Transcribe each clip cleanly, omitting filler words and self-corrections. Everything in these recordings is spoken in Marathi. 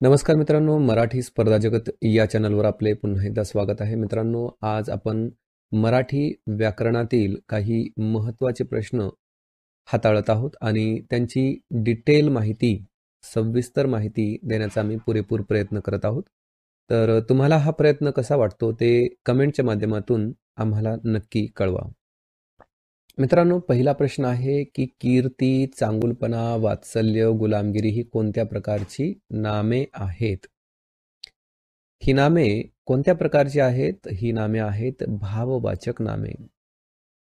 नमस्कार मित्रांनो, मराठी स्पर्धा जगत या चॅनलवर आपले पुन्हा एकदा स्वागत आहे. मित्रांनो, आज आपण मराठी व्याकरणातील काही महत्त्वाचे प्रश्न हाताळत आहोत आणि त्यांची डिटेल माहिती, सविस्तर माहिती देण्याचा आम्ही पुरेपूर प्रयत्न करत आहोत. तर तुम्हाला हा प्रयत्न कसा वाटतो ते कमेंटच्या माध्यमातून आम्हाला नक्की कळवा. मित्रांनो, पहिला प्रश्न आहे की कीर्ती, चांगुलपणा, वात्सल्य, गुलामगिरी ही कोणत्या प्रकारची नामे आहेत? ही नामे कोणत्या प्रकारची आहेत? ही नामे आहेत भाववाचक नामे.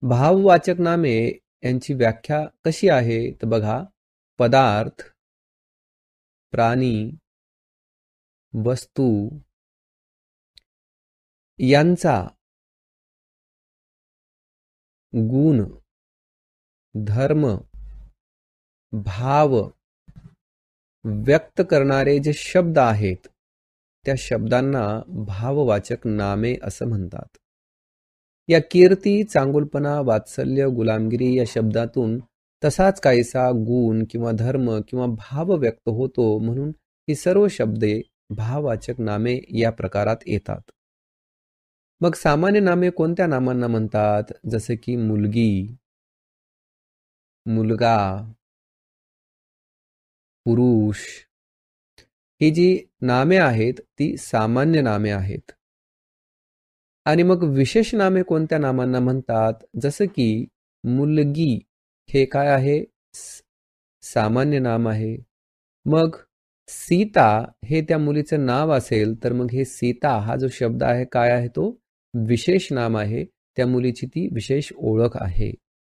भाववाचक नामे यांची व्याख्या कशी आहे? तर बघा, पदार्थ, प्राणी, वस्तू यांचा गुण, धर्म, भाव व्यक्त करणारे जे शब्द आहेत त्या शब्दांना भाववाचक नामे असं म्हणतात. या कीर्ती, चांगुलपणा, वात्सल्य, गुलामगिरी या शब्दातून तसाच काहीसा गुण किंवा धर्म किंवा भाव व्यक्त होतो, म्हणून ही सर्व शब्दे भाववाचक नामे या प्रकारात येतात. मग सामान्य नामे कोणत्या नामांना म्हणतात? जसे की मुलगी, मुलगा, पुरुष. ही जी नामे आहेत ती सामान्य नामे आहेत. आणि मग विशेष नामे कोणत्या नामांना म्हणतात? जसं की मुलगी हे काय आहे? सामान्य नाम आहे. मग सीता हे त्या मुलीचं नाव असेल तर मग हे सीता हा जो शब्द आहे काय आहे? तो विशेष नाम आहे. त्या मुलीची ती विशेष ओळख आहे.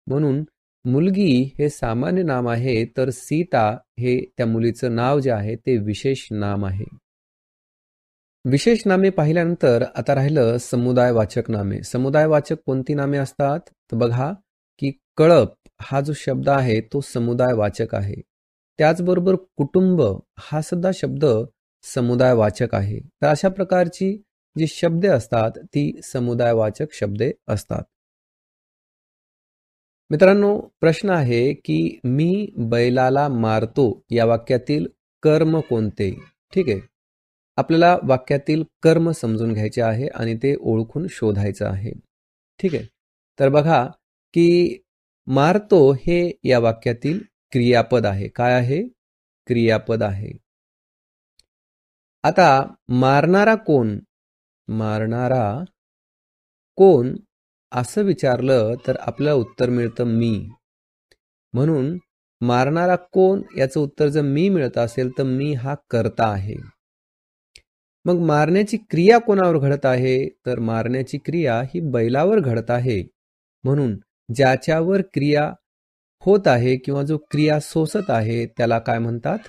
म्हणून मुलगी हे सामान्य नाम आहे, तर सीता हे त्या मुलीचं नाव जे आहे ते विशेष नाम आहे. विशेष नामे पाहिल्यानंतर आता राहिलं समुदायवाचक नामे. समुदायवाचक कोणती नामे असतात? तर बघा की कळप हा जो शब्द आहे तो समुदायवाचक आहे. त्याचबरोबर कुटुंब हा सुद्धा शब्द समुदायवाचक आहे. तर अशा प्रकारची जी शब्दे असतात ती समुदायवाचक शब्दे असतात. मित्रांनो, प्रश्न आहे की मी बैलाला मारतो या वाक्यातील कर्म कोणते? ठीक आहे. आपल्याला वाक्यातील कर्म समजून घ्यायचे आहे आणि ते ओळखून शोधायचं आहे. ठीक आहे. तर बघा की मारतो हे या वाक्यातील क्रियापद आहे. काय आहे? क्रियापद आहे. आता मारणारा कोण? मारणारा कोण असं विचारलं तर आपल्याला उत्तर मिळतं मी. म्हणून मारणारा कोण याचं उत्तर जर मी मिळत असेल तर मी हा कर्ता आहे. मग मारण्याची क्रिया कोणावर घडत आहे? तर मारण्याची क्रिया ही बैलावर घडत आहे. म्हणून ज्याच्यावर क्रिया होत आहे किंवा जो क्रिया सोसत आहे त्याला काय म्हणतात?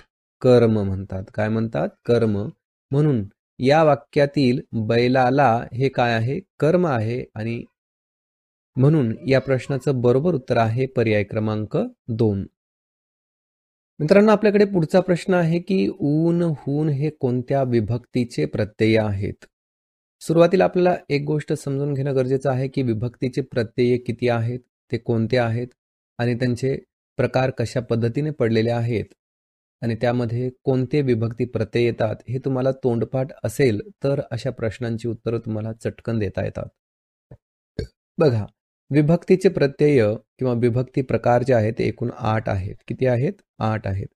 कर्म म्हणतात. काय म्हणतात? कर्म. म्हणून या वाक्यातील बैलाला हे काय आहे? कर्म आहे. आणि म्हणून या प्रश्नाचं बरोबर उत्तर आहे पर्याय क्रमांक 2. मित्रांनो, आपल्याकडे पुढचा प्रश्न आहे की ऊन, हून हे कोणत्या विभक्तीचे प्रत्यय आहेत? सुरुवातीला आपल्याला एक गोष्ट समजून घेणं गरजेचं आहे की विभक्तीचे प्रत्यय किती आहेत, ते कोणते आहेत आणि त्यांचे प्रकार कशा पद्धतीने पडलेले आहेत आणि त्यामध्ये कोणते विभक्ती प्रत्यय येतात हे तुम्हाला तोंडपाठ असेल तर अशा प्रश्नांची उत्तरं तुम्हाला चटकन देता येतात. बघा, विभक्तीचे प्रत्यय किंवा विभक्ती प्रकार जे आहेत ते एकूण 8 आहेत. किती आहेत? 8 आहेत.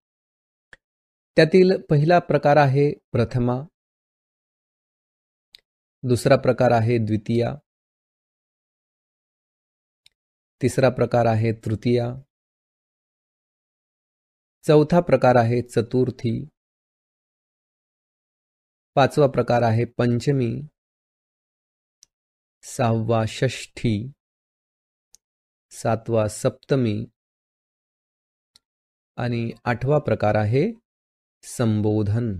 त्यातील पहिला प्रकार आहे प्रथमा, दुसरा प्रकार आहे द्वितीया, तिसरा प्रकार आहे तृतीया, चौथा प्रकार आहे चतुर्थी, पाचवा प्रकार आहे पंचमी, सहावा षष्ठी, सातवा सप्तमी आणि आठवा प्रकार आहे संबोधन.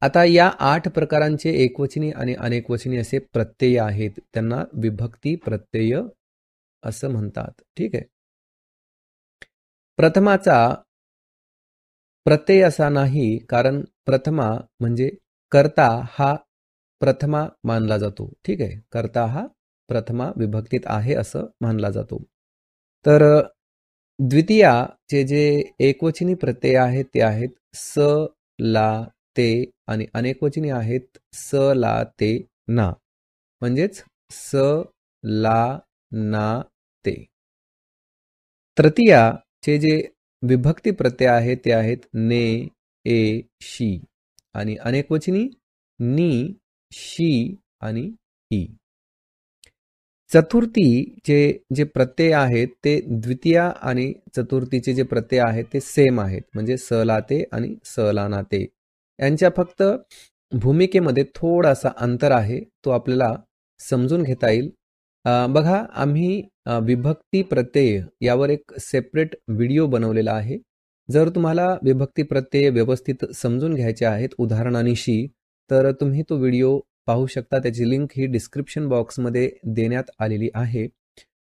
आता या 8 प्रकारांचे एकवचनी आणि अनेकवचनी असे प्रत्यय आहेत. त्यांना विभक्ती प्रत्यय असं म्हणतात. ठीक आहे. प्रथमाचा प्रत्यय असा नाही, कारण प्रथमा म्हणजे कर्ता हा प्रथमा मानला जातो. ठीक आहे. कर्ता हा प्रथमा विभक्तीत आहे असं मानला जातो. तर द्वितीयाचे जे एकवचनी प्रत्यय आहेत ते आहेत स, ला, ते आणि अनेकवचनी आहेत स, ला, ते, ना. म्हणजेच स, ला, ना, ते. तृतीयाचे जे विभक्ती प्रत्यय आहेत ते आहेत ने, ए, शी आणि अनेकवचनी नी, शी आणि ई. चतुर्थीचे जे प्रत्यय आहेत ते द्वितीया आणि चतुर्थीचे जे प्रत्यय आहेत ते सेम आहेत. म्हणजे स, ला, ते आणि स, ला, ना, ते. यांच्या फक्त भूमिकेमध्ये थोडासा अंतर आहे. तो आपल्याला समजून घेता येईल. बघा आम्ही विभक्ती प्रत्यय यावर एक सेपरेट व्हिडिओ बनवलेला आहे. जर तुम्हाला विभक्ती प्रत्यय व्यवस्थित समजून घ्यायचे आहेत उदाहरणानिशी, तर तुम्ही तो व्हिडिओ पाहू शकता. त्याची लिंक ही डिस्क्रिप्शन बॉक्समध्ये देण्यात आलेली आहे.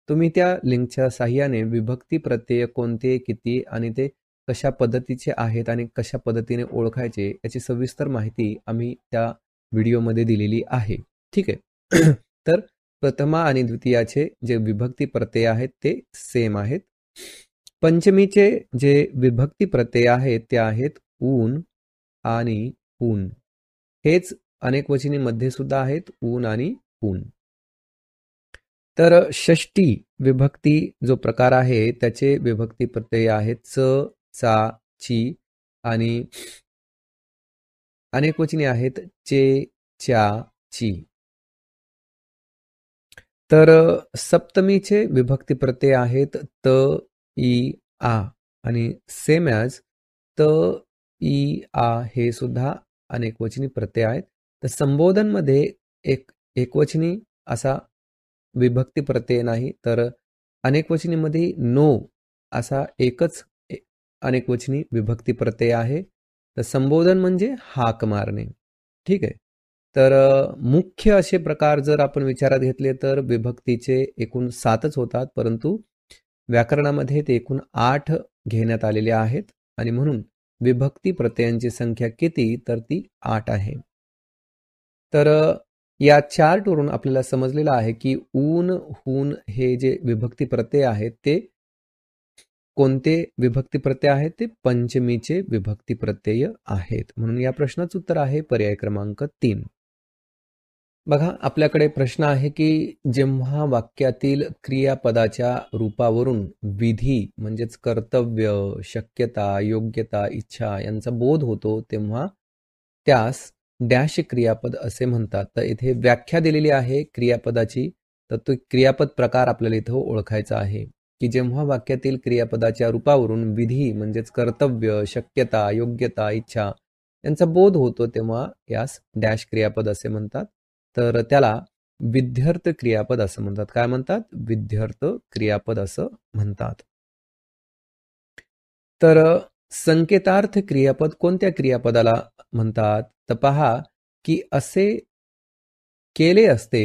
तुम्ही त्या लिंकच्या साहाय्याने विभक्ती प्रत्यय कोणते, किती आणि ते कशा पद्धतीचे आहेत आणि कशा पद्धतीने ओळखायचे याची सविस्तर माहिती आम्ही त्या व्हिडिओमध्ये दिलेली आहे. ठीक आहे. तर प्रथमा आणि द्वितीयाचे जे विभक्ती प्रत्यय आहेत ते सेम आहेत. पंचमीचे जे विभक्ती प्रत्यय आहेत ते आहेत ऊन आणि ऊन. हेच अनेकवचनीमध्ये सुद्धा आहेत ऊन आणि ऊन. तर षष्टी विभक्ती जो प्रकार आहे त्याचे विभक्ती प्रत्यय आहेत च, चा, ची आणि अनेकवचनी आहेत चे, च्या, ची. तर सप्तमीचे विभक्ती प्रत्यय आहेत त, ई, आ आणि सेम ॲज त, ई, आ हे सुद्धा अनेकवचनी प्रत्यय आहेत. तर संबोधनमध्ये एकवचनी असा विभक्ती प्रत्यय नाही, तर अनेकवचनीमध्ये नो असा एकच अनेकवचनी विभक्ती प्रत्यय आहे. तर संबोधन म्हणजे हाक मारणे. ठीक आहे. तर मुख्य असे प्रकार जर आपण विचारात घेतले तर विभक्तीचे एकूण 7च होतात, परंतु व्याकरणामध्ये ते एकूण 8 घेण्यात आलेले आहेत आणि म्हणून विभक्ती प्रत्ययांची संख्या किती, तर ती 8 आहे. तर या चार्टवरून आपल्याला समजलेलं आहे की ऊन, हून हे जे विभक्ती प्रत्यय आहेत ते कोणते विभक्ती प्रत्यय आहेत, ते पंचमीचे विभक्ती प्रत्यय आहेत. म्हणून या प्रश्नाचं उत्तर आहे पर्याय क्रमांक 3. बघा आपल्याकडे प्रश्न आहे की जेव्हा वाक्यातील क्रियापदाच्या रूपावरून विधी म्हणजेच कर्तव्य, शक्यता, योग्यता, इच्छा यांचा बोध होतो तेव्हा त्यास डॅश क्रियापद असे म्हणतात. तर इथे व्याख्या दिलेली आहे क्रियापदाची, तर तो क्रियापद प्रकार आपल्याला इथं ओळखायचा आहे की जेव्हा वाक्यातील क्रियापदाच्या रूपावरून विधी म्हणजेच कर्तव्य, शक्यता, योग्यता, इच्छा यांचा बोध होतो तेव्हा यास डॅश क्रियापद असे म्हणतात. तर त्याला विध्यर्थ क्रियापद असं म्हणतात. काय म्हणतात? विध्यर्थ क्रियापद असं म्हणतात. तर संकेतार्थ क्रियापद कोणत्या क्रियापदाला म्हणतात? तर पहा की असे केले असते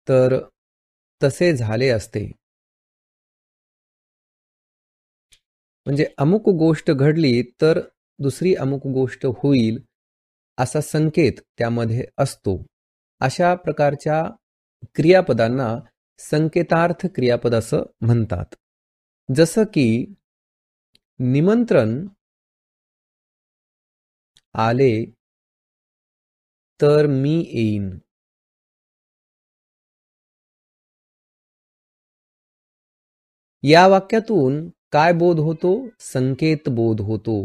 तर तसे झाले असते. म्हणजे अमुक गोष्ट घडली तर दुसरी अमुक गोष्ट होईल असा संकेत त्यामध्ये असतो. अशा प्रकारच्या क्रियापदांना संकेतार्थ क्रियापद असं म्हणतात. जसं की निमंत्रण आले तर मी येईन. या वाक्यातून काय बोध होतो? संकेत बोध होतो.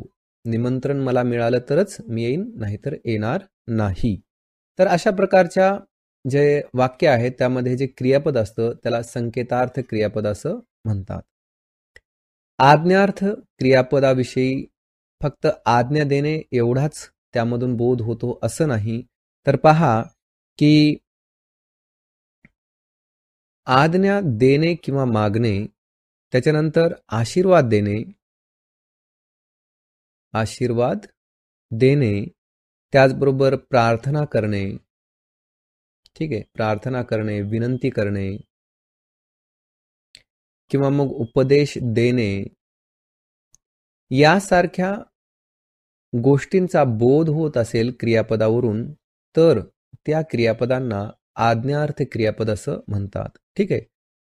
निमंत्रण मला मिळालं तरच मी येईन, नाहीतर येणार नाही. तर अशा प्रकारच्या जे वाक्य आहेत त्यामध्ये जे क्रियापद असतं त्याला संकेतार्थ क्रियापद असं म्हणतात. आज्ञार्थ क्रियापदाविषयी फक्त आज्ञा देणे एवढाच त्यामधून बोध होतो असं नाही. तर पहा की आज्ञा देणे किंवा मागणे, त्याच्यानंतर आशीर्वाद देणे, त्याचबरोबर प्रार्थना करणे, ठीक आहे, प्रार्थना करणे, विनंती करणे किंवा मग उपदेश देणे यासारख्या गोष्टींचा बोध होत असेल क्रियापदावरून तर त्या क्रियापदांना आज्ञार्थ क्रियापद असं म्हणतात. ठीक आहे.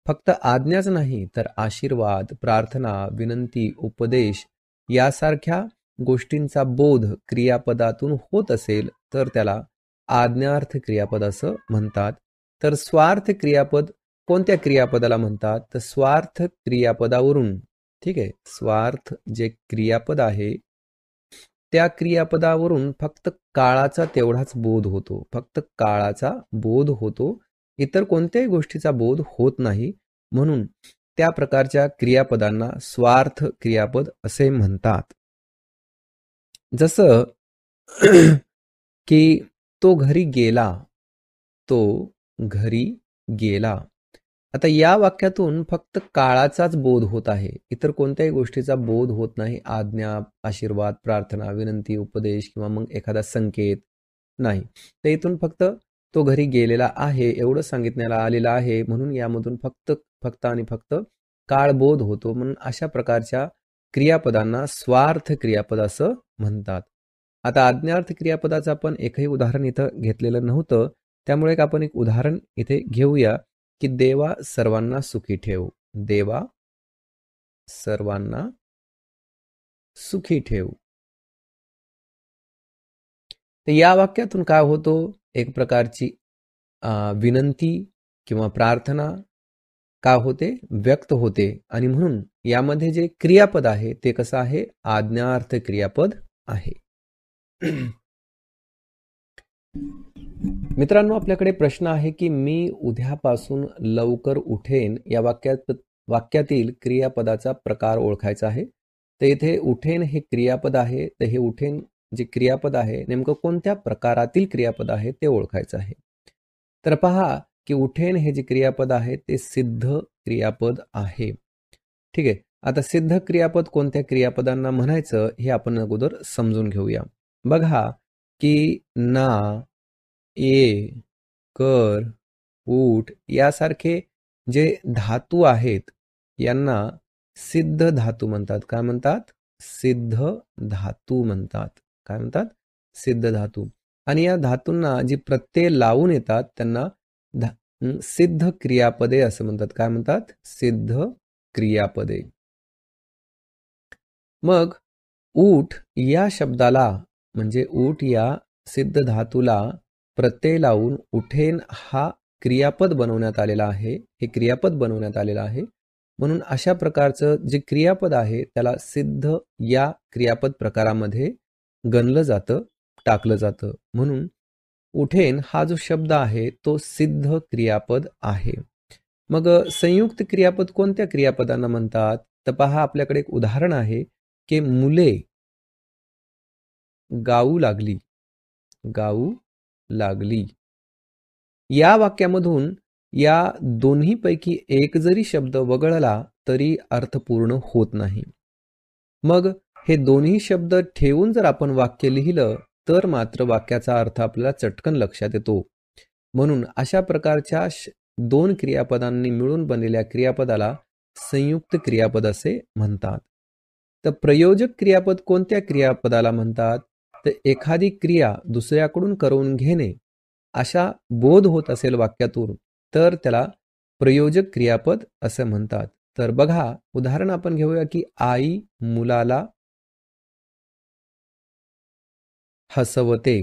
फक्त आज्ञाच नाही तर आशीर्वाद, प्रार्थना, विनंती, उपदेश यासारख्या गोष्टींचा बोध क्रियापदातून होत असेल तर त्याला आज्ञार्थ क्रियापद असं म्हणतात. तर स्वार्थ क्रियापद कोणत्या क्रियापदाला म्हणतात? तर स्वार्थ क्रियापदावरून, ठीक आहे, स्वार्थ जे क्रियापद आहे त्या क्रियापदावरून फक्त काळाचा तेवढाच बोध होतो. फक्त काळाचा बोध होतो. इतर कोणत्याही गोष्टीचा बोध होत नाही. म्हणून त्या प्रकारच्या क्रियापदांना स्वार्थ क्रियापद असे म्हणतात. जसं की तो घरी गेला, तो घरी गेला. आता या वाक्यातून फक्त काळाचाच बोध होत आहे. इतर कोणत्याही गोष्टीचा बोध होत नाही. आज्ञा, आशीर्वाद, प्रार्थना, विनंती, उपदेश किंवा मग एखादा संकेत नाही. तर इथून फक्त तो घरी गेलेला आहे एवढं सांगितण्याला आलेलं आहे. म्हणून यामधून फक्त आणि फक्त काळबोध होतो. म्हणून अशा प्रकारच्या क्रियापदांना स्वार्थ क्रियापद असं म्हणतात. आता आज्ञार्थ क्रियापदाचं आपण एकही उदाहरण इथं घेतलेलं नव्हतं. त्यामुळे आपण एक उदाहरण इथे घेऊया की देवा सर्वांना सुखी ठेव. देवा सर्वांना सुखी ठेव. तर या वाक्यातून काय होतो? एक प्रकारची विनंती किंवा प्रार्थना का होते? व्यक्त होते. आणि म्हणून यामध्ये जे क्रियापद आहे ते कसं आहे? आज्ञार्थ क्रियापद आहे. मित्रांनो, आपल्याकडे प्रश्न आहे की मी उद्यापासून लवकर उठेन या वाक्यातील क्रियापदाचा प्रकार ओळखायचा आहे. तर इथे उठेन हे क्रियापद आहे. तर हे उठेन जे क्रियापद आहे नेमकं कोणत्या प्रकारातील क्रियापद आहे ते ओळखायचं आहे. तर पहा की उठेन हे जे क्रियापद आहे ते सिद्ध क्रियापद आहे. ठीक आहे. आता सिद्ध क्रियापद कोणत्या क्रियापदांना म्हणायचं हे आपण अगोदर समजून घेऊया. बघा की ना, ये, कर, उठ यासारखे जे धातू आहेत यांना सिद्ध धातू म्हणतात. काय म्हणतात? सिद्ध धातू म्हणतात. काय म्हणतात? सिद्ध धातू. आणि या धातूंना जी प्रत्यय लावून येतात त्यांना सिद्ध क्रियापदे असं म्हणतात. काय म्हणतात? सिद्ध क्रियापदे. मग उठ या शब्दाला म्हणजे उठ या सिद्ध धातूला प्रत्यय लावून उठेन हा क्रियापद बनवण्यात आलेला आहे. हे क्रियापद बनवण्यात आलेलं आहे. म्हणून अशा प्रकारचं जे क्रियापद आहे त्याला सिद्ध या क्रियापद प्रकारामध्ये गणलं जातं, टाकलं जातं. म्हणून उठेन हा जो शब्द आहे तो सिद्ध क्रियापद आहे. मग संयुक्त क्रियापद कोणत्या क्रियापदांना म्हणतात? तर पहा आपल्याकडे एक उदाहरण आहे की मुले गाऊ लागली. गाऊ लागली. या वाक्यामधून या दोन्हीपैकी एक जरी शब्द वगळला तरी अर्थ पूर्ण होत नाही. मग हे दोन्ही शब्द ठेवून जर आपण वाक्य लिहिलं तर मात्र वाक्याचा अर्थ आपल्याला चटकन लक्षात येतो. म्हणून अशा प्रकारच्या दोन क्रियापदांनी मिळून बनलेल्या क्रियापदाला संयुक्त क्रियापद असे म्हणतात. तर प्रयोजक क्रियापद कोणत्या क्रियापदाला म्हणतात? तर एखादी क्रिया दुसऱ्याकडून करून घेणे अशा बोध होत असेल वाक्यातून तर त्याला प्रयोजक क्रियापद असं म्हणतात. तर बघा उदाहरण आपण घेऊया की आई मुलाला हसवते.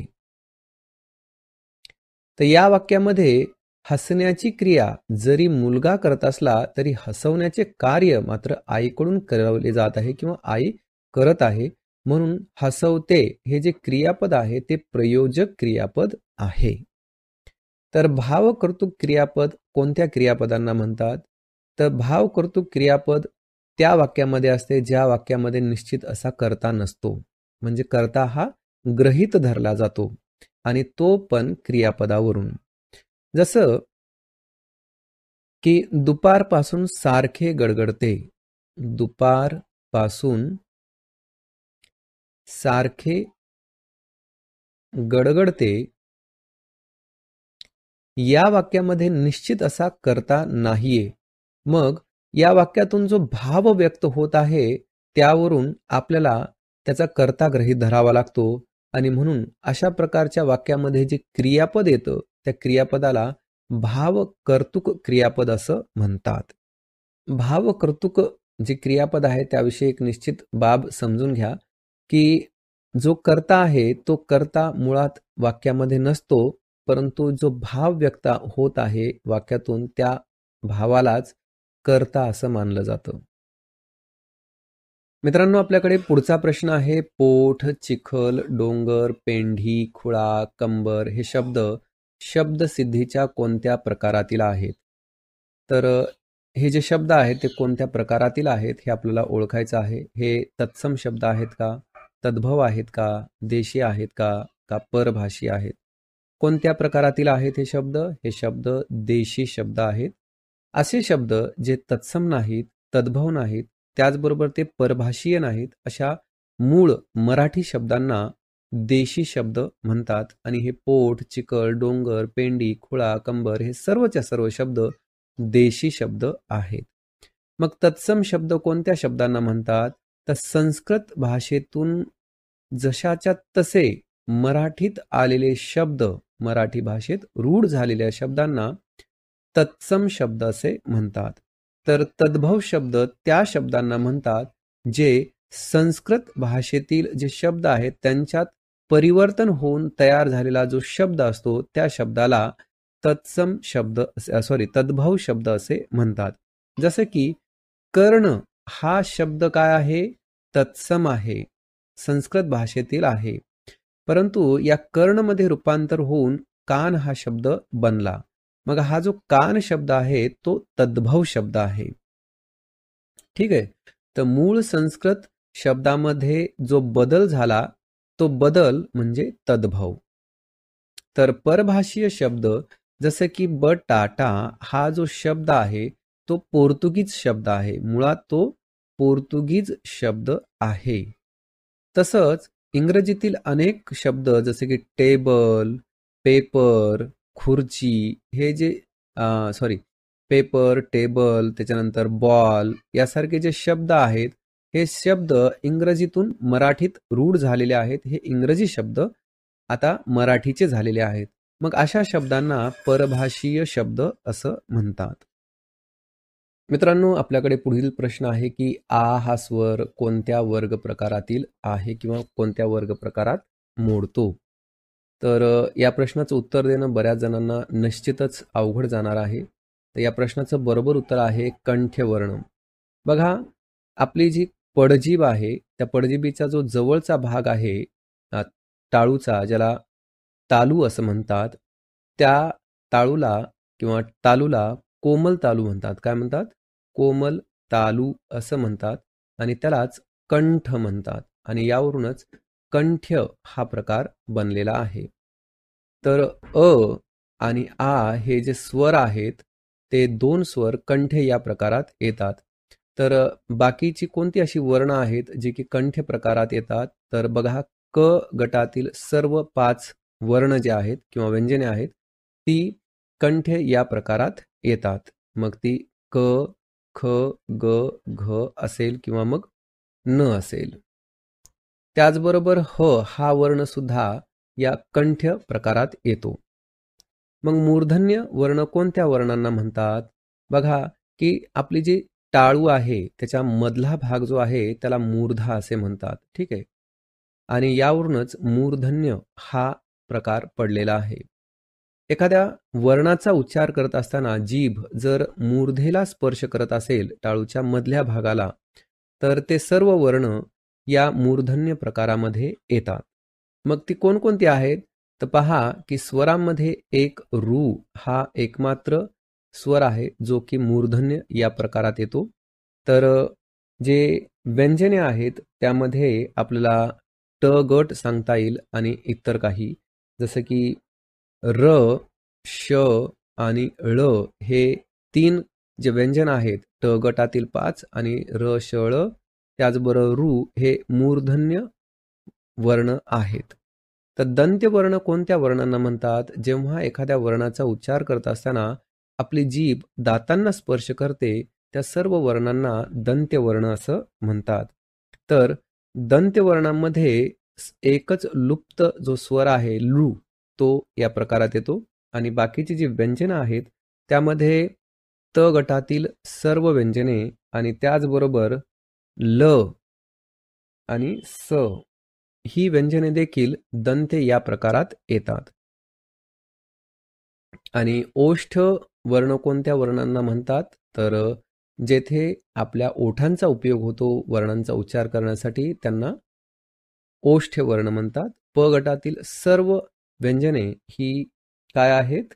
तर या वाक्यामध्ये हसण्याची क्रिया जरी मुलगा करत असला तरी हसवण्याचे कार्य मात्र आईकडून करवले जात आहे किंवा आई करत आहे. म्हणून हसवते हे जे क्रियापद आहे ते प्रयोजक क्रियापद आहे. तर भावकर्तृक क्रियापद कोणत्या क्रियापदांना म्हणतात? तर भावकर्तृक क्रियापद त्या वाक्यामध्ये असते ज्या वाक्यामध्ये निश्चित असा कर्ता नसतो. म्हणजे कर्ता हा गृहीत धरला जातो आणि तो पण क्रियापदावरून. जसं की दुपारपासून सारखे गडगडते. दुपारपासून सारखे गडगडते या वाक्यामध्ये निश्चित असा कर्ता नाहीये. मग या वाक्यातून जो भाव व्यक्त होत आहे त्यावरून आपल्याला त्याचा कर्ता गृहीत धरावा लागतो आणि म्हणून अशा प्रकारच्या वाक्यामध्ये जे क्रियापद येतं त्या क्रियापदाला भावकर्तृक क्रियापद असं म्हणतात. भावकर्तृक जे क्रियापद आहे त्याविषयी एक निश्चित बाब समजून घ्या, की जो कर्ता आहे तो कर्ता मुळात वाक्यामध्ये नसतो, परंतु जो भाव व्यक्त होत आहे वाक्यातून त्या भावालाच कर्ता असं मानलं जातं. मित्रांनो, आपल्याकडे पुढचा प्रश्न आहे. पोठ, चिखल, डोंगर, पेंढी, खुळा, कंबर हे शब्द शब्दसिद्धीच्या कोणत्या प्रकारातील आहेत? तर हे जे शब्द आहेत ते कोणत्या प्रकारातील आहेत हे आपल्याला ओळखायचं आहे. हे तत्सम शब्द आहेत का? तद्भव आहेत का? देशी आहेत का? का परभाषी आहेत? कोणत्या प्रकारातील आहेत हे शब्द? हे शब्द देशी शब्द आहेत. असे शब्द जे तत्सम नाहीत, तद्भव नाहीत, त्याचबरोबर ते परभाषीय नाहीत, अशा मूळ मराठी शब्दांना देशी शब्द म्हणतात. आणि हे पोठ, चिखल, डोंगर, पेंडी, खुळा, कंबर हे सर्वच्या सर्व शब्द देशी शब्द आहेत. मग तत्सम शब्द कोणत्या शब्दांना म्हणतात? तर संस्कृत भाषेतून जशाच्या तसे मराठीत आलेले शब्द, मराठी भाषेत रूढ झालेल्या शब्दांना तत्सम शब्द असे म्हणतात. तर तद्भव शब्द त्या शब्दांना म्हणतात जे संस्कृत भाषेतील जे शब्द आहेत त्यांच्यात परिवर्तन होऊन तयार झालेला जो शब्द असतो त्या शब्दाला तत्सम शब्द तद्भव शब्द असे म्हणतात. जसे की कर्ण हा शब्द काय आहे? तत्सम आहे, संस्कृत भाषेतील आहे. परंतु या कर्णमध्ये रूपांतर होऊन कान हा शब्द बनला. मग हा जो कान शब्द आहे तो तद्भव शब्द आहे. ठीक आहे. तर मूळ संस्कृत शब्दामध्ये जो बदल झाला तो बदल म्हणजे तद्भव. तर परभाषीय शब्द जसे की बटाटा हा जो शब्द आहे तो पोर्तुगीज शब्द आहे. मुळात तो पोर्तुगीज शब्द आहे. तसंच इंग्रजीतील अनेक शब्द जसे की टेबल, पेपर, खुर्ची हे जे पेपर, टेबल, त्याच्यानंतर बॉल यासारखे जे शब्द आहेत हे शब्द इंग्रजीतून मराठीत रूढ झालेले आहेत. हे इंग्रजी शब्द आता मराठीचे झालेले आहेत. मग अशा शब्दांना परभाषीय शब्द असं म्हणतात. मित्रांनो, आपल्याकडे पुढील प्रश्न आहे की आ हा स्वर कोणत्या वर्ग प्रकारातील आहे किंवा कोणत्या वर्ग प्रकारात मोडतो? तर या प्रश्नाचं उत्तर देणं बऱ्याच जणांना निश्चितच अवघड जाणार आहे. तर या प्रश्नाचं बरोबर उत्तर आहे कंठ्यवर्ण. बघा, आपली जी पडजीभ आहे त्या पडजिभीचा जो जवळचा भाग आहे टाळूचा, ज्याला तालू असं म्हणतात, त्या ताळूला किंवा तालूला कोमल तालू म्हणतात. काय म्हणतात? कोमल तालू असं म्हणतात आणि त्यालाच कंठ म्हणतात आणि यावरूनच कंठ्य हा प्रकार बनलेला आहे. तर अ आणि आ हे जे स्वर आहेत ते दोन स्वर कंठ्य या प्रकारात येतात. तर बाकीची कोणती अशी वर्ण आहेत जी की कंठ्य प्रकारात येतात? तर बघा, क गटातील सर्व 5 वर्ण जे आहेत किंवा व्यंजने आहेत ती कंठ्य या प्रकारात येतात. मग ती क, ख, ग, घ असेल किंवा मग न असेल. त्याचबरोबर ह हा वर्ण सुद्धा या कंठ्य प्रकारात येतो. मग मूर्धन्य वर्ण कोणत्या वर्णांना म्हणतात? बघा की आपली जी टाळू आहे त्याच्या मधला भाग जो आहे त्याला मूर्धा असे म्हणतात. ठीक आहे. आणि यावरूनच मूर्धन्य हा प्रकार पडलेला आहे. एखाद्या वर्णाचा उच्चार करत असताना जीभ जर मूर्धेला स्पर्श करत असेल टाळूच्या मधल्या भागाला तर ते सर्व वर्ण या मूर्धन्य प्रकारामध्ये येतात. मग ती कोणकोणती आहेत? तर पहा की स्वरांमध्ये एक रू हा एकमात्र स्वर आहे जो की मूर्धन्य या प्रकारात येतो. तर जे व्यंजने आहेत त्यामध्ये आपल्याला ट गट सांगता येईल आणि इतर काही जसं की र, श आणि ळ हे 3 जे व्यंजन आहेत ट गटातील 5 आणि र, श, ळ त्याचबरोबर रू हे मूर्धन्य वर्ण आहेत. तर दंत्य वर्ण कोणत्या वर्णांना म्हणतात? जेव्हा एखाद्या वर्णाचा उच्चार करत असताना आपली जीभ दातांना स्पर्श करते त्या सर्व वर्णांना दंत्य वर्ण असं म्हणतात. तर दंत्य वर्णांमध्ये एकच लुप्त जो स्वर आहे लू तो या प्रकारात येतो. आणि बाकीची जी व्यंजनं आहेत त्यामध्ये त गटातील सर्व व्यंजने आणि त्याचबरोबर ल आणि स ही व्यंजने देखील दंते या प्रकारात येतात. आणि ओष्ठ वर्ण कोणत्या वर्णांना म्हणतात? तर जेथे आपल्या ओठांचा उपयोग होतो वर्णांचा उच्चार करण्यासाठी त्यांना ओष्ठ वर्ण म्हणतात. प गटातील सर्व व्यंजने ही काय आहेत?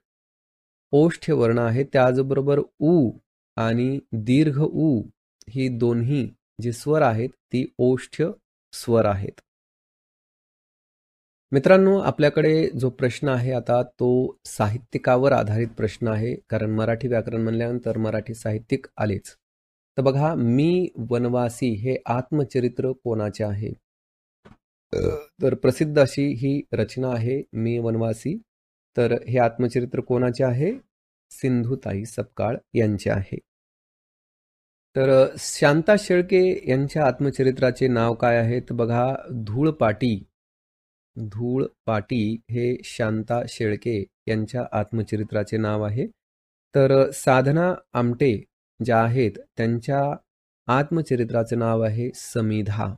ओष्ठ वर्ण आहेत. त्याचबरोबर उ आणि दीर्घ उ ही दोन्ही जी स्वर आहेत ती ओष्ठ स्वर आहेत. मित्रांनो, आपल्याकडे जो प्रश्न आहे आता तो साहित्यिकावर आधारित प्रश्न आहे, कारण मराठी व्याकरण म्हणल्यानंतर मराठी साहित्यिक आलेच. तर बघा, मी वनवासी हे आत्मचरित्र कोणाचे आहे? तर प्रसिद्ध अशी ही रचना आहे मी वनवासी. तर हे आत्मचरित्र कोणाचे आहे? सिंधुताई सपकाळ यांचे आहे. तर शांता शेळके यांच्या आत्मचरित्राचे नाव काय आहे? तर बघा, धूळपाटी. धूळपाटी हे शांता शेळके यांच्या आत्मचरित्राचे नाव आहे. तर साधना आमटे ज्या आहेत त्यांच्या आत्मचरित्राचे नाव आहे समिधा.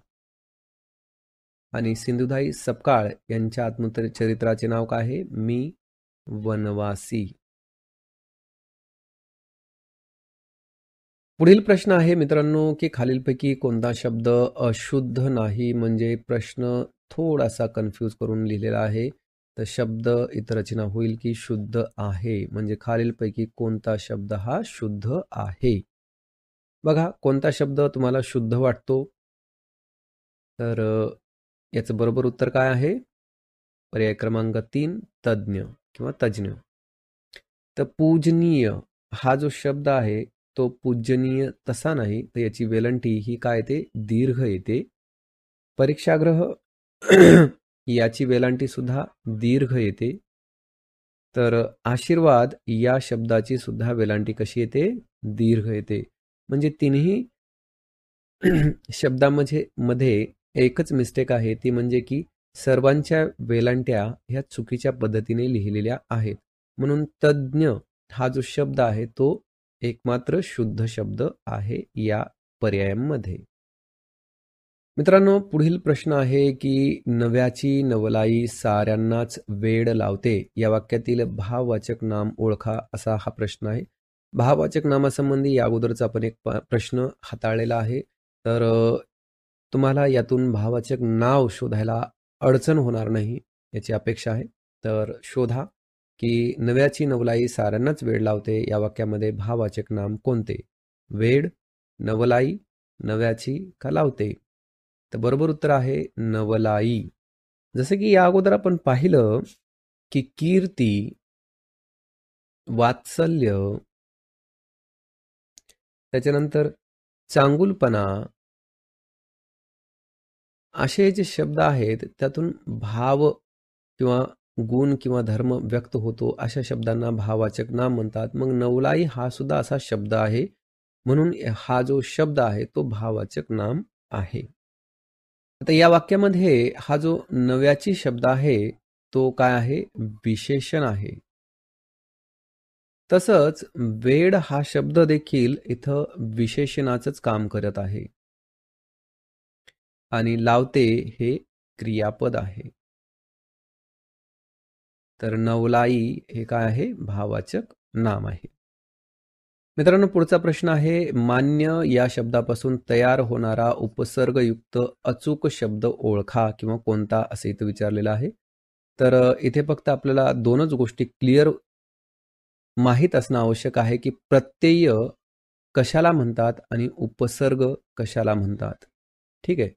आणि सिंधुताई सपकाळ यांच्या आत्मचरित्राचे नाव काय आहे? मी वनवासी. पुढील प्रश्न आहे मित्रांनो की खालीलपैकी कोणता शब्द अशुद्ध नाही? म्हणजे प्रश्न थोडासा कन्फ्यूज करून लिहिलेला आहे. तर शब्द इतर रचना होईल की शुद्ध आहे, म्हणजे खालीलपैकी कोणता शब्द हा शुद्ध आहे? बघा, कोणता शब्द तुम्हाला शुद्ध वाटतो? तर याचं बरोबर उत्तर काय आहे? पर्याय क्रमांक 3 तज्ञ किंवा तज्ञ. तर पूजनीय हा जो शब्द आहे तो पूजनीय तसा नाही, तर याची वेलंटी ही काय येते? दीर्घ येते. परीक्षागृह याची वेलांटी सुद्धा दीर्घ येते. तर आशीर्वाद या शब्दाची सुद्धा वेलांटी कशी येते? दीर्घ येते. म्हणजे तिन्ही शब्दांमध्ये एकच मिस्टेक आहे, ती म्हणजे की सर्वांच्या वेलांट्या ह्या चुकीच्या पद्धतीने लिहिलेल्या आहेत. म्हणून तज्ञ हा जो शब्द आहे तो एकमात्र शुद्ध शब्द आहे या पर्यायांमध्ये. मित्रांनो, पुढील प्रश्न आहे की नव्याची नवलाई साऱ्यांनाच वेड लावते या वाक्यातील भाववाचक नाम ओळखा, असा हा प्रश्न आहे. भाववाचक नामासंबंधी या अगोदरचा आपण एक प्रश्न हाताळलेला आहे. तर तुम्हाला यातून भाववाचक नाव शोधायला अडचण होणार नाही याची अपेक्षा आहे. तर शोधा की नव्याची नवलाई साऱ्यांनाच वेड लावते या वाक्यामध्ये भाववाचक नाम कोणते? वेड, नवलाई, नव्याची का लावते? तर बरोबर उत्तर आहे नवलाई. जसं की या अगोदर आपण पाहिलं की कीर्ती, वात्सल्य, त्याच्यानंतर चांगुलपणा असे जे शब्द आहेत त्यातून भाव किंवा गुण किंवा धर्म व्यक्त होतो, अशा शब्दांना भाववाचक नाम म्हणतात. मग नवलाई हा सुद्धा असा शब्द आहे, म्हणून हा जो शब्द आहे तो भाववाचक नाम आहे. आता या वाक्यामध्ये हा जो नव्याची शब्द आहे तो काय आहे? विशेषण आहे. तसंच वेड हा शब्द देखील इथं विशेषणाचंच काम करत आहे आणि लावते हे क्रियापद आहे. तर नवलाई हे काय आहे? भाववाचक नाम आहे. मित्रांनो, पुढचा प्रश्न आहे मान्य या शब्दापासून तयार होणारा उपसर्गयुक्त अचूक शब्द ओळखा किंवा कोणता, असे इथं विचारलेलं आहे. तर इथे फक्त आपल्याला दोनच गोष्टी क्लिअर माहीत असणं आवश्यक आहे की प्रत्यय कशाला म्हणतात आणि उपसर्ग कशाला म्हणतात. ठीक आहे.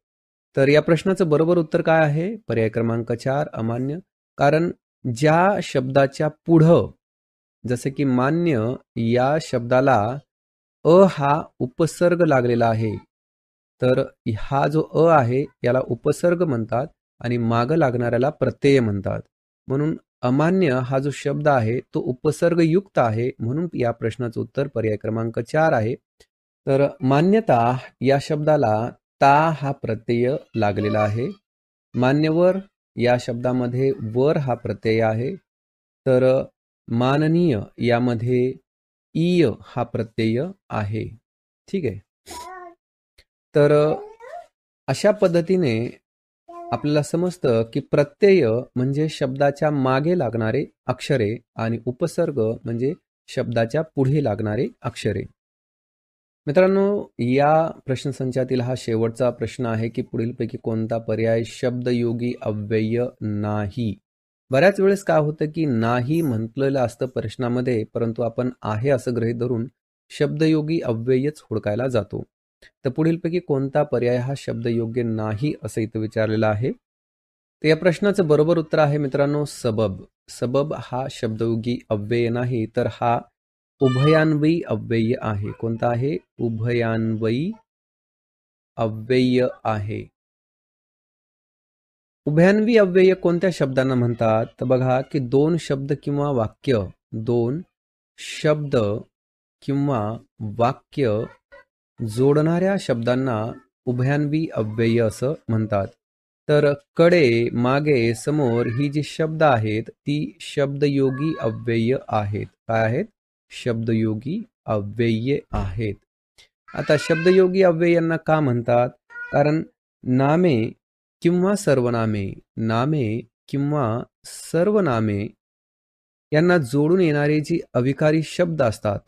तर या प्रश्नाचं बरोबर उत्तर काय आहे? पर्याय क्रमांक 4 अमान्य. कारण ज्या शब्दाच्या पुढं, जसे की मान्य या शब्दाला अ हा उपसर्ग लागलेला आहे, तर हा जो अ आहे याला उपसर्ग म्हणतात आणि मागं लागणाऱ्याला प्रत्यय म्हणतात. म्हणून अमान्य हा जो शब्द आहे तो उपसर्गयुक्त आहे, म्हणून या प्रश्नाचं उत्तर पर्याय क्रमांक 4 आहे. तर मान्यता या शब्दाला ता हा प्रत्यय लागलेला आहे. मान्यवर या शब्दामध्ये वर हा प्रत्यय आहे. तर माननीय यामध्ये ईय हा प्रत्यय आहे. ठीक आहे. तर अशा पद्धतीने आपल्याला समजतं की प्रत्यय म्हणजे शब्दाच्या मागे लागणारे अक्षरे आणि उपसर्ग म्हणजे शब्दाच्या पुढे लागणारे अक्षरे. मित्रांनो, या प्रश्नसंचातील हा शेवटचा प्रश्न आहे की पुढीलपैकी कोणता पर्याय शब्दयोगी अव्यय नाही. बऱ्याच वेळेस काय होतं की नाही म्हटलेलं असतं प्रश्नामध्ये, परंतु आपण आहे असं गृहीत धरून शब्दयोगी अव्ययच हुडकायला जातो. तर पुढीलपैकी कोणता पर्याय हा शब्दयोग्य नाही असं इथं विचारलेलं आहे. तर या प्रश्नाचं बरोबर उत्तर आहे मित्रांनो सबब. सबब हा शब्दयोगी अव्यय नाही, तर हा उभयान्वयी अव्यय आहे. कोणता आहे? उभयान्वयी अव्यय आहे. उभयान्वयी अव्यय कोणत्या शब्दांना म्हणतात? तर बघा की दोन शब्द किंवा वाक्य जोडणाऱ्या शब्दांना उभयान्वयी अव्यय असं म्हणतात. तर कडे, मागे, समोर ही जी शब्द आहेत ती शब्दयोगी अव्यय आहेत. काय आहेत? शब्दयोगी अव्यय आहेत. आता शब्दयोगी अव्ययांना का म्हणतात? कारण नामे किंवा सर्वनामे यांना जोडून येणारी जी अविकारी शब्द असतात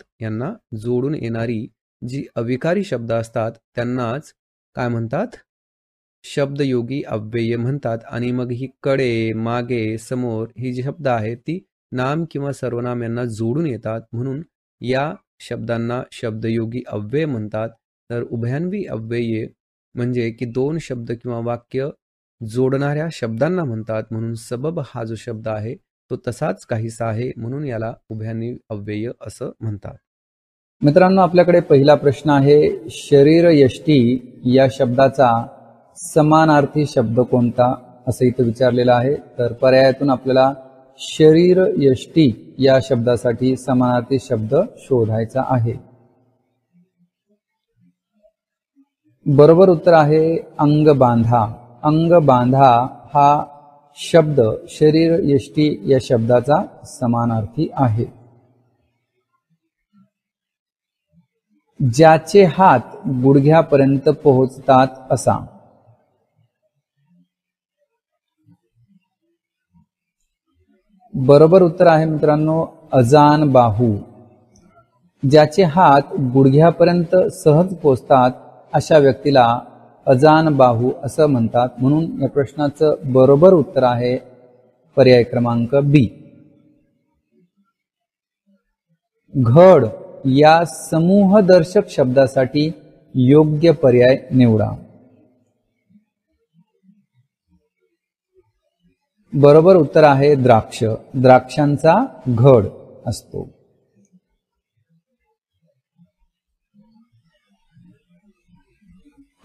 त्यांनाच काय म्हणतात? शब्दयोगी अव्यय म्हणतात. आणि मग ही कडे, मागे, समोर ही जी शब्द आहेत ती नाम किंवा सर्वनाम यांना जोडून येतात, म्हणून या शब्दांना शब्दयोगी अव्यय म्हणतात. तर उभयान्वयी अव्यय म्हणजे की दोन शब्द किंवा वाक्य जोडणाऱ्या शब्दांना म्हणतात, म्हणून सबब हा जो शब्द आहे तो तसाच काहीसा आहे, म्हणून याला उभयान्वयी अव्यय असं म्हणतात. मित्रांनो, आपल्याकडे पहिला प्रश्न आहे, शरीर यष्टी या शब्दाचा समानार्थी शब्द कोणता असं इथं विचारलेलं आहे. तर पर्यायातून आपल्याला शरीर यष्टी या शब्दासाठी समानार्थी शब्द शोधायचा आहे. बरोबर उत्तर आहे अंगबांधा. अंगबांधा हा शब्द शरीर यष्टी या शब्दाचा समानार्थी आहे. ज्याचे हात गुडघ्यापर्यंत पोहोचतात असा. बरोबर उत्तर आहे मित्रांनो अजान बाहू. ज्याचे हात गुडघ्यापर्यंत सहज पोहोचतात अशा व्यक्तीला अजान बाहू असं म्हणतात, म्हणून या प्रश्नाचं बरोबर उत्तर आहे पर्याय क्रमांक बी. घड या समूहदर्शक शब्दासाठी योग्य पर्याय निवडा. बरोबर उत्तर आहे द्राक्ष. द्राक्षांचा घड असतो.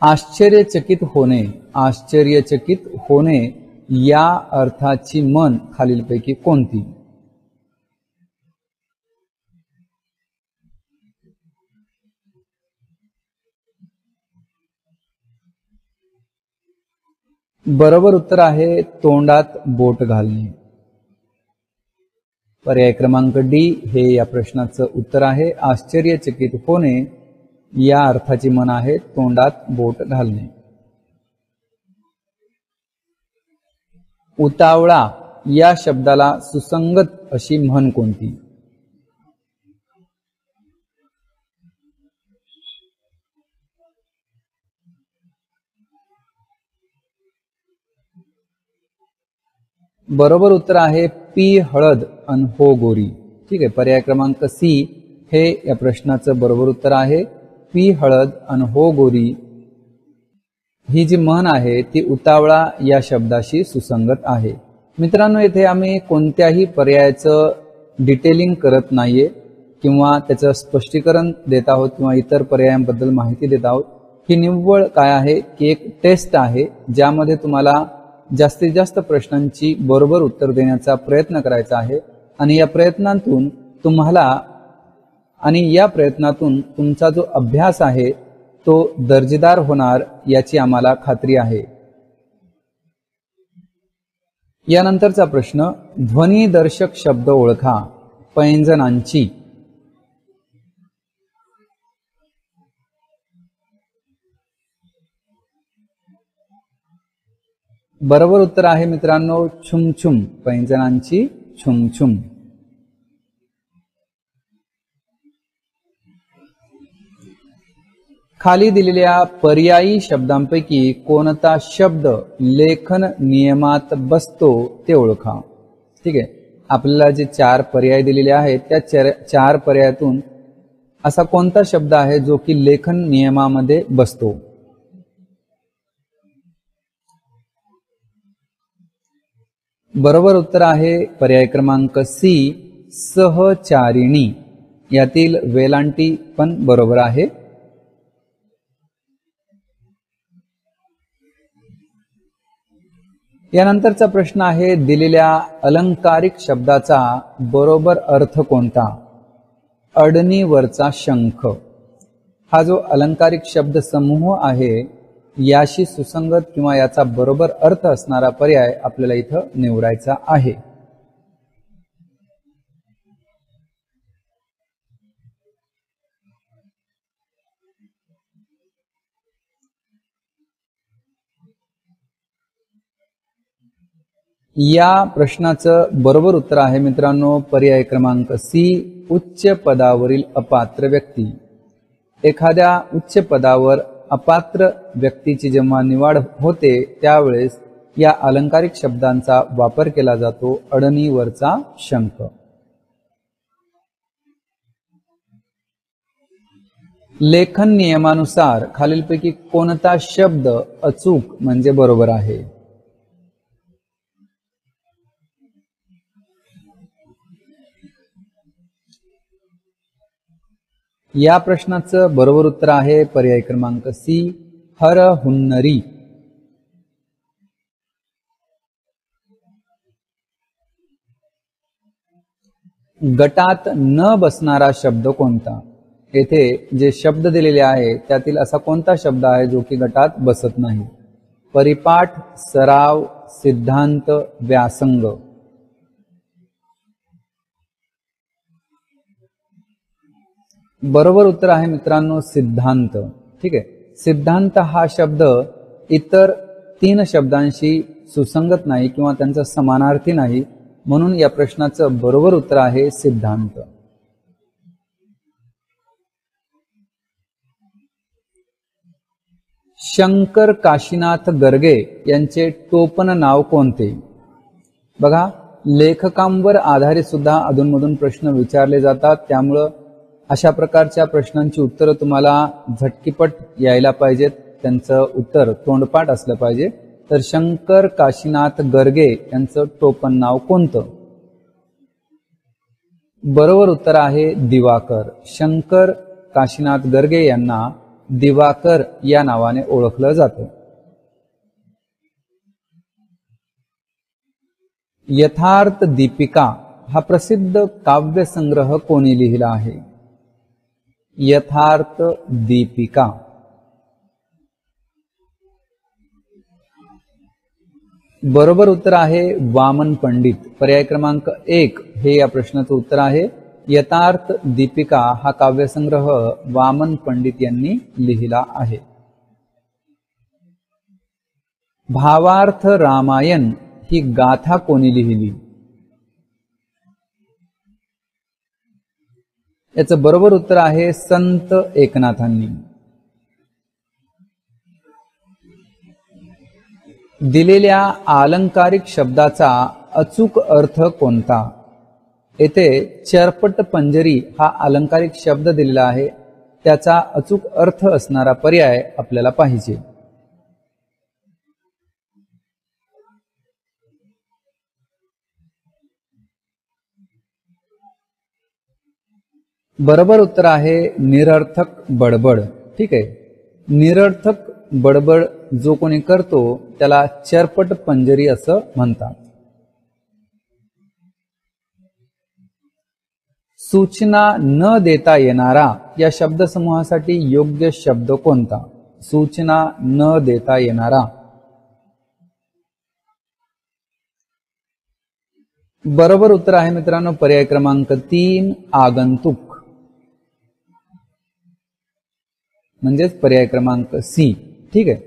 आश्चर्यचकित होणे या अर्थाची म्हण खालीलपैकी कोणती? बरोबर उत्तर आहे तोंडात बोट घालणे. पर्याय क्रमांक डी हे या प्रश्नाचं उत्तर आहे. आश्चर्यचकित होणे या अर्थाची म्हण आहे तोंडात बोट घालणे. उतावळा या शब्दाला सुसंगत अशी म्हण कोणती? बरोबर उत्तर आहे पी हळद अन हो गोरी. ठीक आहे, पर्याय क्रमांक सी हे या प्रश्नाचं बरोबर उत्तर आहे. पी हळद अन हो गोरी ही जी म्हण आहे ती उतावळा या शब्दाशी सुसंगत आहे. मित्रांनो, येथे आम्ही कोणत्याही पर्यायाचं डिटेलिंग करत नाहीये किंवा त्याचं स्पष्टीकरण देत आहोत किंवा इतर पर्यायांबद्दल माहिती देत आहोत. ही निव्वळ काय आहे की एक टेस्ट आहे, ज्यामध्ये तुम्हाला जास्तीत जास्त प्रश्नांची बरोबर उत्तर देण्याचा प्रयत्न करायचा आहे आणि या प्रयत्नातून तुमचा जो अभ्यास आहे तो दर्जेदार होणार याची आम्हाला खात्री आहे. यानंतरचा प्रश्न, ध्वनिदर्शक शब्द ओळखा. पैंजणांची. बरोबर उत्तर आहे मित्रांनो छुमछुम, पैंजणांची छुमछुम. खाली दिलेल्या पर्यायी शब्दांपैकी कोणता शब्द लेखन नियमात बसतो ते ओळखा. ठीक आहे, आपल्याला जे 4 पर्याय दिलेले आहेत त्या 4 पर्यायातून असा कोणता शब्द आहे जो की लेखन नियमामध्ये बसतो. बरोबर उत्तर आहे पर्याय क्रमांक सी, सहचारिणी. यातील वेलांटी पण बरोबर आहे. यानंतरचा प्रश्न आहे दिलेल्या अलंकारिक शब्दाचा बरोबर अर्थ कोणता. अडणीवरचा शंख हा जो अलंकारिक शब्द समूह आहे याशी सुसंगत किंवा याचा बरोबर अर्थ असणारा पर्याय आपल्याला इथं निवडायचा आहे. या प्रश्नाचं बरोबर उत्तर आहे मित्रांनो पर्याय क्रमांक सी, उच्च पदावरील अपात्र व्यक्ती. एखाद्या उच्च पदावर अपात्र व्यक्तीची जेव्हा निवड होते त्यावेळेस या अलंकारिक शब्दांचा वापर केला जातो. अडणीवरचा शंख. लेखन नियमानुसार खालीलपैकी कोणता शब्द अचूक म्हणजे बरोबर आहे. या प्रश्नाचं बरोबर उत्तर आहे पर्याय क्रमांक सी, हरहुन्नरी. गटात न बसणारा शब्द कोणता. येथे जे शब्द दिलेले आहे त्यातील असा कोणता शब्द आहे जो की गटात बसत नाही. परिपाठ, सराव, सिद्धांत, व्यासंग. बरोबर उत्तर आहे मित्रांनो सिद्धांत. ठीक आहे, सिद्धांत हा शब्द इतर 3 शब्दांशी सुसंगत नाही किंवा त्यांचा समानार्थी नाही, म्हणून या प्रश्नाचं बरोबर उत्तर आहे सिद्धांत. शंकर काशीनाथ गर्गे यांचे टोपण नाव कोणते. बघा, लेखकांवर आधारित सुद्धा अधूनमधून प्रश्न विचारले जातात, त्यामुळं अशा प्रकारच्या प्रश्नांची उत्तरं तुम्हाला झटकीपट यायला पाहिजेत, त्यांचं उत्तर तोंडपाठ असलं पाहिजे. तर शंकर काशीनाथ गर्गे यांचं टोपण नाव कोणतं. बरोबर उत्तर आहे दिवाकर. शंकर काशीनाथ गर्गे यांना दिवाकर या नावाने ओळखलं जातं. यथार्थ दीपिका हा प्रसिद्ध काव्यसंग्रह कोणी लिहिला आहे. यथार्थ दीपिका. बरोबर उत्तर आहे वामन पंडित. पर्याय क्रमांक 1 हे या प्रश्नाचं उत्तर आहे. यथार्थ दीपिका हा काव्यसंग्रह वामन पंडित यांनी लिहिला आहे. भावार्थ रामायण ही गाथा कोणी लिहिली. याचं बरोबर उत्तर आहे संत एकनाथांनी. दिलेल्या अलंकारिक शब्दाचा अचूक अर्थ कोणता. येथे चरपट पंजरी हा अलंकारिक शब्द दिलेला आहे, त्याचा अचूक अर्थ असणारा पर्याय आपल्याला पाहिजे. बरोबर उत्तर आहे निरर्थक बडबड. ठीक आहे, निरर्थक बडबड जो कोणी करतो त्याला चरपट पंजरी असं म्हणतात. सूचना न देता येणारा या शब्दसमूहासाठी योग्य शब्द कोणता. सूचना न देता येणारा. बरोबर उत्तर आहे मित्रांनो पर्याय क्रमांक 3 आगंतुक, म्हणजेच पर्याय क्रमांक सी. ठीक आहे.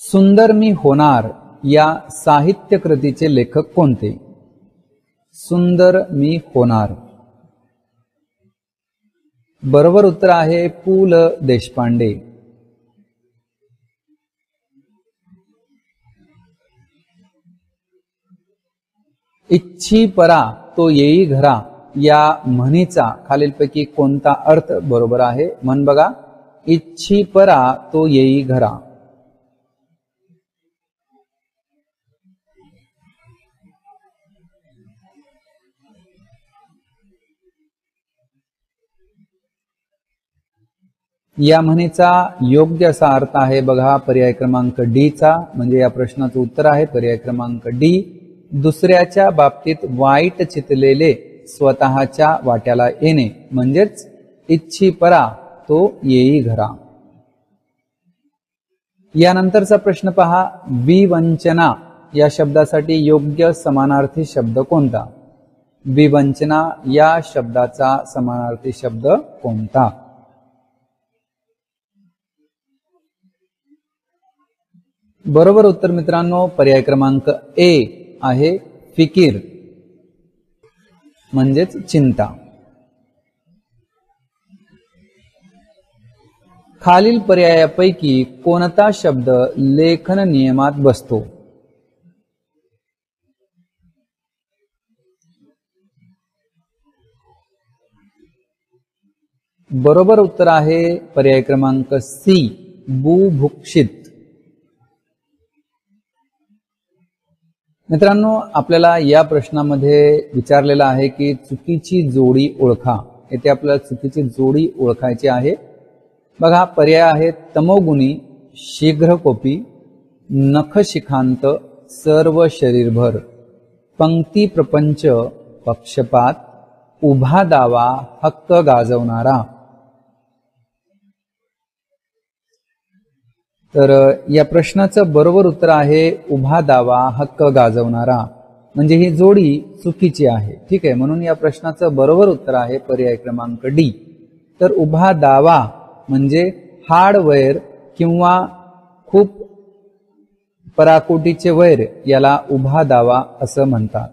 सुंदर मी होणार या साहित्य कृतीचे लेखक कोणते? सुंदर मी होणार. बरोबर उत्तर आहे पु ल देशपांडे. इच्छी परा तो येई घरा या म्हणीचा खालीलपैकी कोणता अर्थ बरोबर आहे? म्हण बघा, इच्छी परा तो येई घरा. या म्हणीचा योग्य असा अर्थ आहे बघा पर्याय क्रमांक डी चा, म्हणजे या प्रश्नाचं उत्तर आहे पर्याय क्रमांक डी. दुसऱ्याच्या बाबतीत वाईट चितलेले स्वतःच्या वाट्याला येणे, म्हणजेच इच्छी परा तो येई घरा. यानंतरचा प्रश्न पहा, विवंचना या शब्दासाठी योग्य समानार्थी शब्द कोणता? विवंचना या शब्दाचा समानार्थी शब्द कोणता? बरोबर उत्तर मित्रांनो पर्याय क्रमांक ए आहे फिकीर, म्हणजेच चिंता. खालील पर्यायापैकी कोणता शब्द लेखन नियमात बसतो? बरोबर उत्तर आहे पर्याय क्रमांक सी बुभुक्षित. मित्रांनो आपल्याला या प्रश्नामध्ये विचारलेला आहे की चुकीची जोडी ओळखा. येथे आपल्याला चुकीची जोडी ओळखायची आहे. बघा पर्याय आहेत तमोगुणी, शीघ्रकोपी, नखशिखांत, सर्व शरीरभर, पंक्ती प्रपंच, पक्षपात, उभा दावा, हक्क गाजवणारा. तर या प्रश्नाचं बरोबर उत्तर आहे उभा दावा हक्क गाजवणारा, म्हणजे ही जोडी चुकीची आहे. ठीक आहे, म्हणून या प्रश्नाचं बरोबर उत्तर आहे पर्याय क्रमांक डी. तर उभा दावा म्हणजे हार्डवेअर किंवा खूप पराकोटीचे वैर याला उभा दावा असं म्हणतात.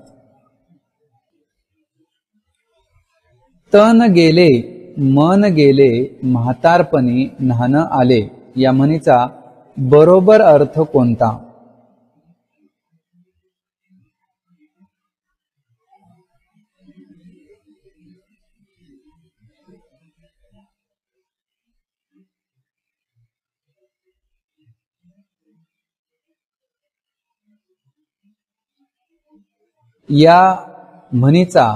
तन गेले मन गेले म्हातारपणी न्हाण आले या म्हणीचा बरोबर अर्थ कोणता? या म्हणीचा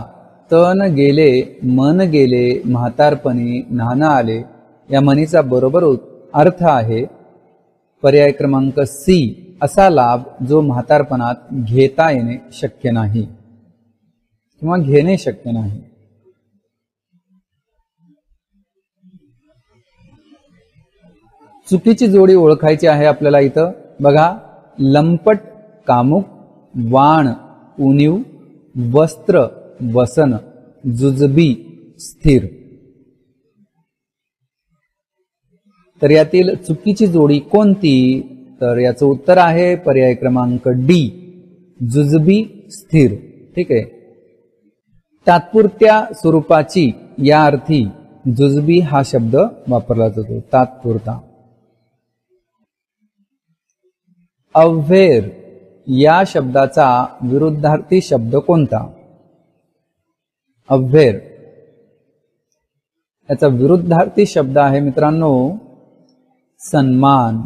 तन गेले मन गेले म्हातारपणी न्हाण आले या म्हणीचा बरोबर अर्थ आहे पर्याय क्रमांक सी असा लाभ जो म्हातारपणात घेता येणे शक्य नाही किंवा घेणे शक्य नाही. चुकीची जोडी ओळखायची आहे आपल्याला. इथं बघा, लंपट कामुक, वाण उणीव, वस्त्र वसन, जुजबी स्थिर. तर यातील चुकीची जोडी कोणती? तर याचं उत्तर आहे पर्याय क्रमांक डी जुजबी स्थिर. ठीक आहे. तात्पुरत्या स्वरूपाची या अर्थी जुजबी हा शब्द वापरला जातो. तात्पुरता. अव्हेर या शब्दाचा विरुद्धार्थी शब्द कोणता? अव्हेर याचा विरुद्धार्थी शब्द आहे मित्रांनो सन्मान.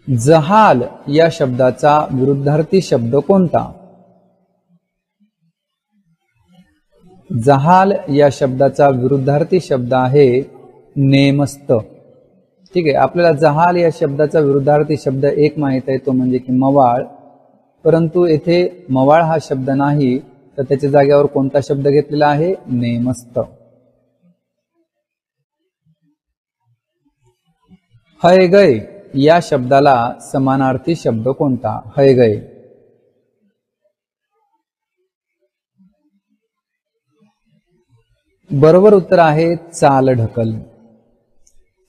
जहाल या शब्दाचा विरुद्धार्थी शब्द कोणता? जहाल या शब्दाचा विरुद्धार्थी शब्द आहे नेमस्त. ठीक आहे. आपल्याला जहाल या शब्दाचा विरुद्धार्थी शब्द एक माहित आहे, तो म्हणजे की मवाळ. परंतु येथे मवाळ हा शब्द नाही, तर त्याच्या जागेवर कोणता शब्द घेतलेला आहे? नेमस्त. हयगय या शब्दाला समानार्थी शब्द कोणता? हयगय. बरोबर उत्तर आहे चालढकल.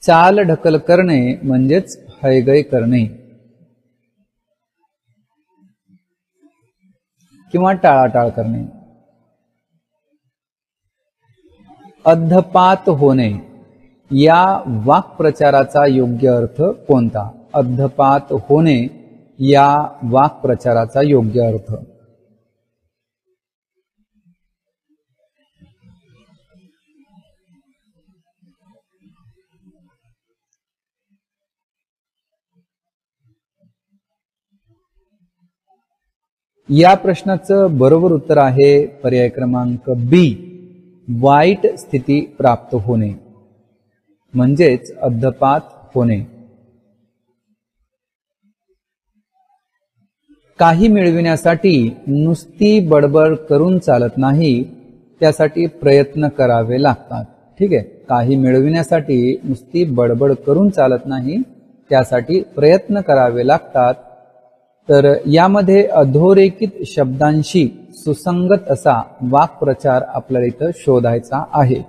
चालढकल करणे म्हणजेच हयगय करणे किंवा टाळाटाळ करणे. अद्धपात होणे या वाक्प्रचाराचा योग्य अर्थ कोणता? अद्धपात होणे या वाक्प्रचाराचा योग्य अर्थ. या प्रश्नाचं बरोबर उत्तर आहे पर्याय क्रमांक बी, वाईट स्थिती प्राप्त होणे म्हणजेच अद्धपात होणे. काही मिळविण्यासाठी नुसती बडबड करून चालत नाही, त्यासाठी प्रयत्न करावे लागतात. ठीक आहे, काही मिळविण्यासाठी नुसती बडबड करून चालत नाही, त्यासाठी प्रयत्न करावे लागतात. तर यामध्ये अधोरेखित शब्दांशी सुसंगत असा वाक्प्रचार आपल्याला इथं शोधायचा आहे.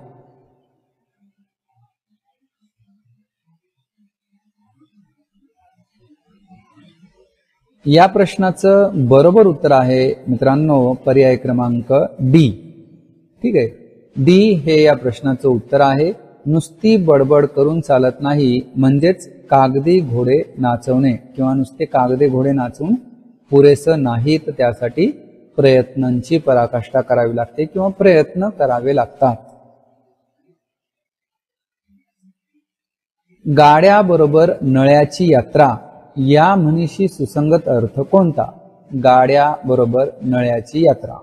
या प्रश्नाचं बरोबर उत्तर आहे मित्रांनो पर्याय क्रमांक डी. ठीक आहे, डी हे या प्रश्नाचं उत्तर आहे. नुसती बडबड करून चालत नाही म्हणजेच कागदी घोडे नाचवणे किंवा नुसते कागदी घोडे नाचवून पुरेसं नाही, तर त्यासाठी प्रयत्नांची पराकाष्ठा करावी लागते किंवा प्रयत्न करावे लागतात. गाड्याबरोबर नळ्याची यात्रा या म्हणीशी सुसंगत अर्थ कोणता? गाड्याबरोबर नळ्याची यात्रा.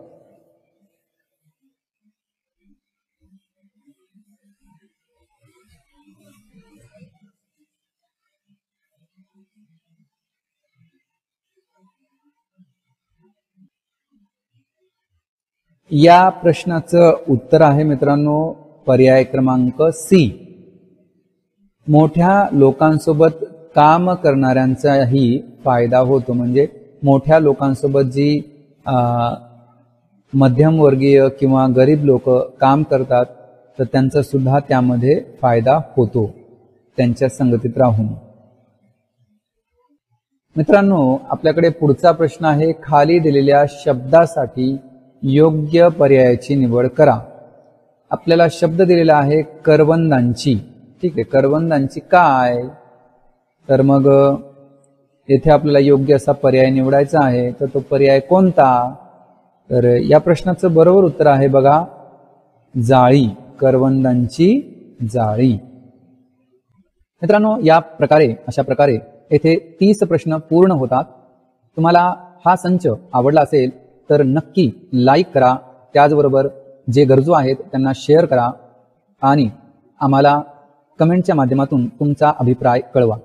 या प्रश्नाचं उत्तर आहे मित्रांनो पर्याय क्रमांक सी, मोठ्या लोकांसोबत काम करणाऱ्यांचाही फायदा होतो. म्हणजे मोठ्या लोकांसोबत जी मध्यमवर्गीय किंवा गरीब लोक काम करतात, तर त्यांचा सुद्धा त्यामध्ये फायदा होतो त्यांच्या संगतीत राहून. मित्रांनो, आपल्याकडे पुढचा प्रश्न आहे, खाली दिलेल्या शब्दासाठी योग्य पर्यायाची निवड करा. आपल्याला शब्द दिलेला आहे करवंदांची. ठीक आहे, करवंदांची काय? तर मग येथे आपल्याला योग्य असा पर्याय निवडायचा आहे, तर तो पर्याय कोणता? तर या प्रश्नाचं बरोबर उत्तर आहे बघा, जाळी. करवंदांची जाळी. मित्रांनो, अशा प्रकारे येथे 30 प्रश्न पूर्ण होतात. तुम्हाला हा संच आवडला असेल तर नक्की लाईक करा. त्याचबरोबर जे गरजू आहेत त्यांना शेअर करा आणि आम्हाला कमेंटच्या माध्यमातून तुमचा अभिप्राय कळवा.